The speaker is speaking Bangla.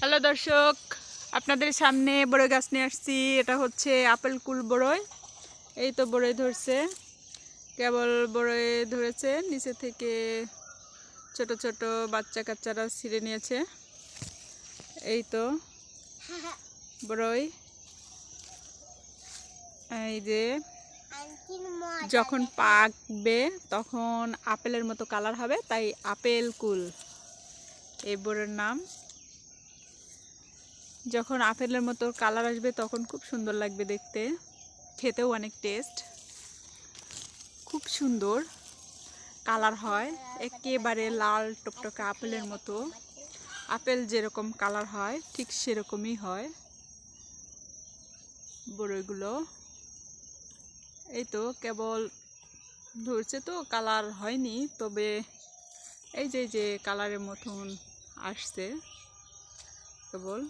হ্যালো দর্শক, আপনাদের সামনে বড়ই গাছ নিয়ে আসছি। এটা হচ্ছে আপেল কুল বড়ই। এই তো বড়ই ধরছে, কেবল বড়ই ধরেছে, নিচে থেকে ছোট ছোট বাচ্চা কাচ্চারা ছিঁড়ে নিয়েছে। এই তো বড়ই, এই যে যখন পাকবে তখন আপেলের মতো কালার হবে, তাই আপেল কুল এই বড়ির নাম। যখন আপেলের মতো কালার আসবে তখন খুব সুন্দর লাগবে দেখতে, খেতেও অনেক টেস্ট, খুব সুন্দর কালার হয়, একেবারে লাল টকটকে আপেলের মতো। আপেল যেরকম কালার হয় ঠিক সেরকমই হয় বড়ইগুলো। এই তো কেবল ধরছে, তো কালার হয়নি, তবে এই যে কালারের মতন আসছে কেবল।